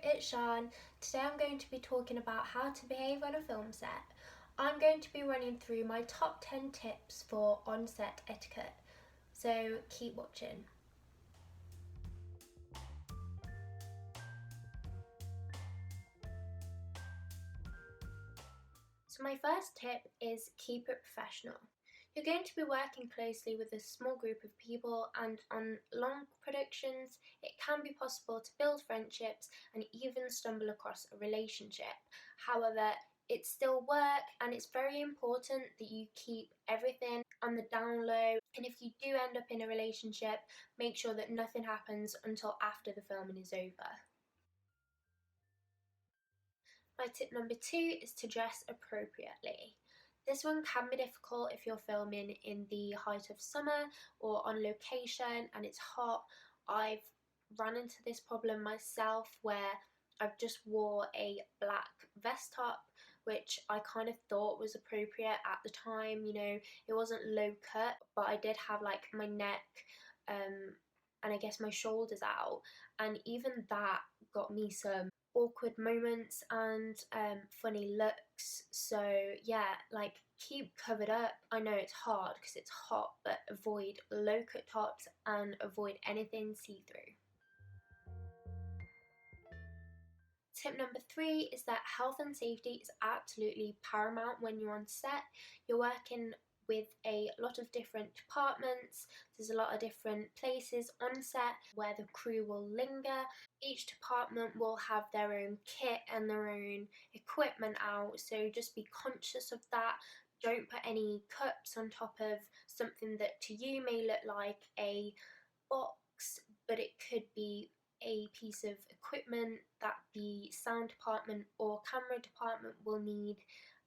it's Shan. Today I'm going to be talking about how to behave on a film set. I'm going to be running through my top 10 tips for on-set etiquette, so keep watching. So my first tip is keep it professional. You're going to be working closely with a small group of people, and on long productions, it can be possible to build friendships and even stumble across a relationship. However, it's still work, and it's very important that you keep everything on the down low. And if you do end up in a relationship, make sure that nothing happens until after the filming is over. My tip number 2 is to dress appropriately. This one can be difficult if you're filming in the height of summer or on location and it's hot. I've run into this problem myself where I've just wore a black vest top, which I kind of thought was appropriate at the time. It wasn't low cut, but I did have like my neck and I guess my shoulders out, and even that got me some awkward moments and funny looks. So yeah, like, keep covered up. I know it's hard because it's hot, but avoid low cut tops and avoid anything see-through. Tip number 3 is that health and safety is absolutely paramount when you're on set. You're working with a lot of different departments. There's a lot of different places on set where the crew will linger. Each department will have their own kit and their own equipment out, so just be conscious of that. Don't put any cups on top of something that to you may look like a box, but it could be a piece of equipment that the sound department or camera department will need,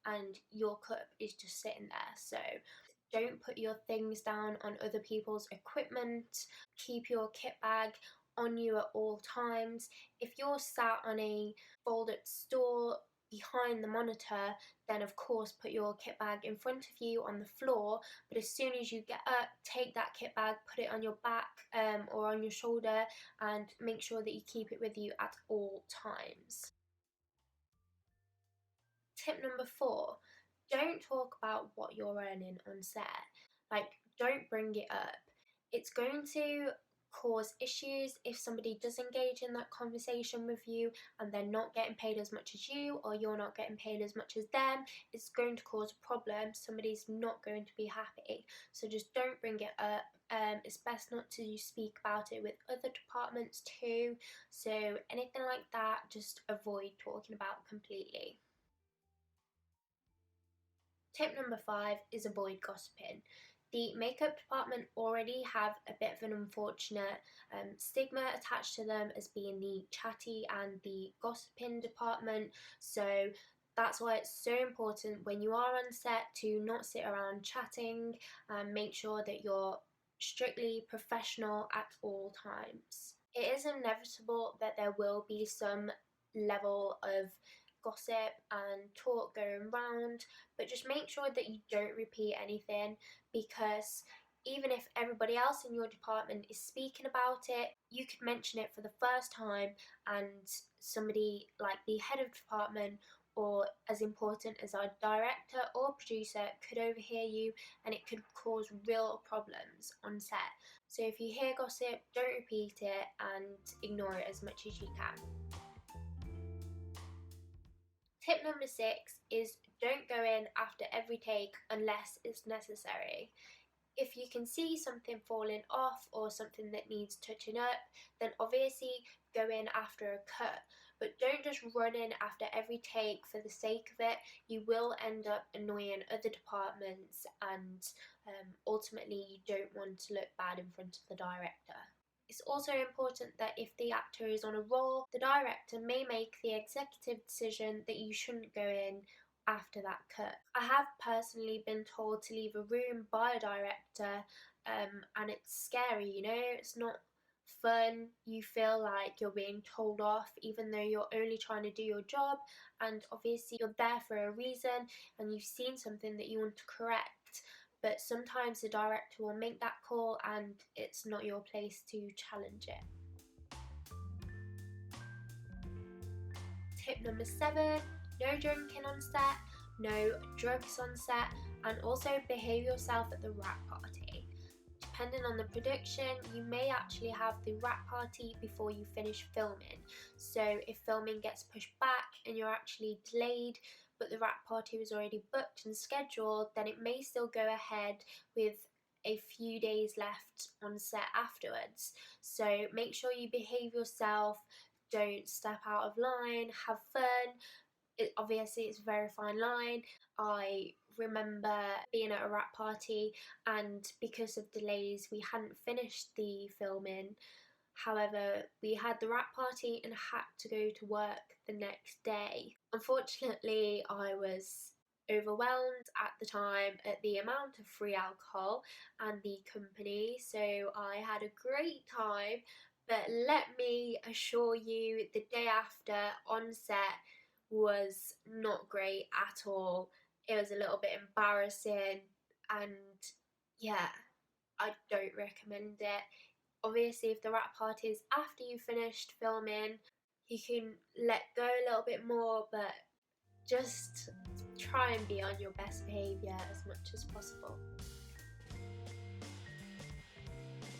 and your cup is just sitting there. So don't put your things down on other people's equipment. Keep your kit bag on you at all times. If you're sat on a folded stool behind the monitor, then of course put your kit bag in front of you on the floor, but as soon as you get up, take that kit bag, put it on your back or on your shoulder, and make sure that you keep it with you at all times. Tip number 4, don't talk about what you're earning on set. Like, don't bring it up. It's going to cause issues if somebody does engage in that conversation with you and they're not getting paid as much as you, or you're not getting paid as much as them. It's going to cause a problem. Somebody's not going to be happy. So just don't bring it up. It's best not to speak about it with other departments too. So anything like that, just avoid talking about completely. Tip number 5 is avoid gossiping. The makeup department already have a bit of an unfortunate stigma attached to them as being the chatty and the gossiping department. So that's why it's so important when you are on set to not sit around chatting and make sure that you're strictly professional at all times. It is inevitable that there will be some level of gossip and talk going round, but just make sure that you don't repeat anything, because even if everybody else in your department is speaking about it, you could mention it for the first time and somebody like the head of department, or as important as our director or producer, could overhear you, and it could cause real problems on set. So if you hear gossip, don't repeat it and ignore it as much as you can. Tip number 6 is don't go in after every take unless it's necessary. If you can see something falling off or something that needs touching up, then obviously go in after a cut. But don't just run in after every take for the sake of it. You will end up annoying other departments, and ultimately you don't want to look bad in front of the director. It's also important that if the actor is on a roll, the director may make the executive decision that you shouldn't go in after that cut. I have personally been told to leave a room by a director, and it's scary, it's not fun. You feel like you're being told off even though you're only trying to do your job, and obviously you're there for a reason and you've seen something that you want to correct. But sometimes the director will make that call and it's not your place to challenge it. Tip number 7, no drinking on set, no drugs on set, and also behave yourself at the wrap party. Depending on the production, you may actually have the wrap party before you finish filming. So if filming gets pushed back and you're actually delayed, but the wrap party was already booked and scheduled, then it may still go ahead with a few days left on set afterwards. So make sure you behave yourself, don't step out of line, have fun. Obviously it's a very fine line. I remember being at a wrap party and because of delays we hadn't finished the filming. However, we had the wrap party and had to go to work the next day. Unfortunately, I was overwhelmed at the time at the amount of free alcohol and the company, so I had a great time. But let me assure you, the day after on set was not great at all. It was a little bit embarrassing, and yeah, I don't recommend it. Obviously, if the wrap party is after you finished filming, you can let go a little bit more, but just try and be on your best behaviour as much as possible.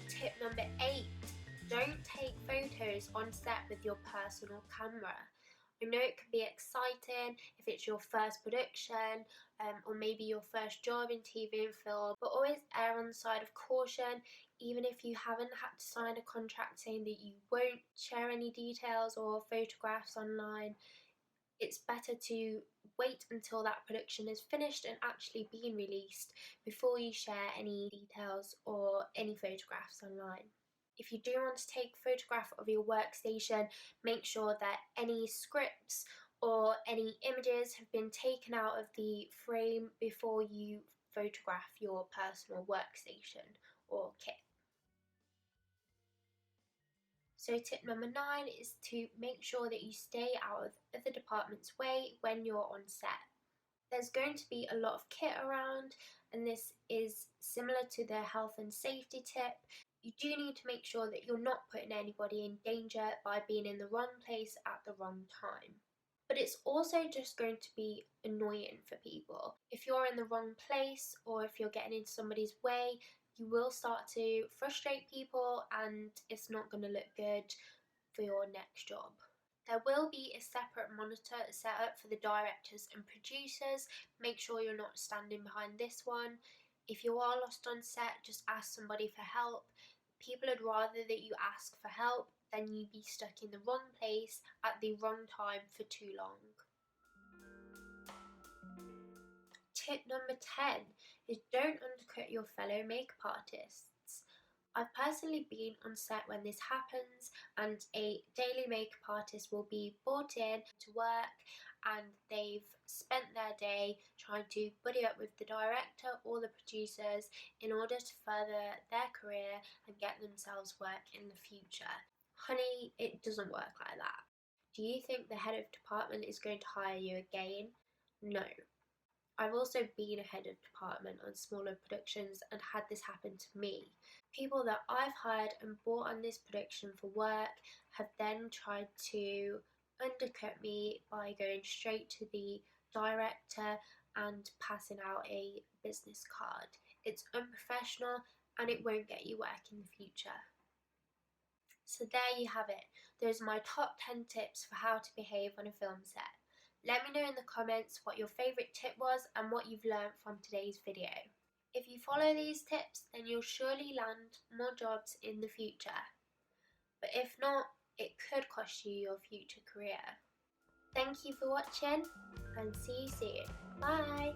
Tip number 8, don't take photos on set with your personal camera. I know it can be exciting if it's your first production or maybe your first job in TV and film, but always err on the side of caution. Even if you haven't had to sign a contract saying that you won't share any details or photographs online, it's better to wait until that production is finished and actually being released before you share any details or any photographs online. If you do want to take a photograph of your workstation, make sure that any scripts or any images have been taken out of the frame before you photograph your personal workstation or kit. So tip number 9 is to make sure that you stay out of the department's way when you're on set. There's going to be a lot of kit around, and this is similar to the health and safety tip. You do need to make sure that you're not putting anybody in danger by being in the wrong place at the wrong time. But it's also just going to be annoying for people. If you're in the wrong place or if you're getting into somebody's way, you will start to frustrate people and it's not going to look good for your next job. There will be a separate monitor set up for the directors and producers. Make sure you're not standing behind this one. If you are lost on set, just ask somebody for help. People would rather that you ask for help than you be stuck in the wrong place at the wrong time for too long. Tip number 10 is don't undercut your fellow makeup artists. I've personally been on set when this happens and a daily makeup artist will be brought in to work and they've spent their day trying to buddy up with the director or the producers in order to further their career and get themselves work in the future. Honey, it doesn't work like that. Do you think the head of department is going to hire you again? No. I've also been a head of department on smaller productions and had this happen to me. People that I've hired and brought on this production for work have then tried to undercut me by going straight to the director and passing out a business card. It's unprofessional and it won't get you work in the future. So there you have it. Those are my top 10 tips for how to behave on a film set. Let me know in the comments what your favourite tip was and what you've learned from today's video. If you follow these tips, then you'll surely land more jobs in the future. But if not, it could cost you your future career. Thank you for watching and see you soon. Bye!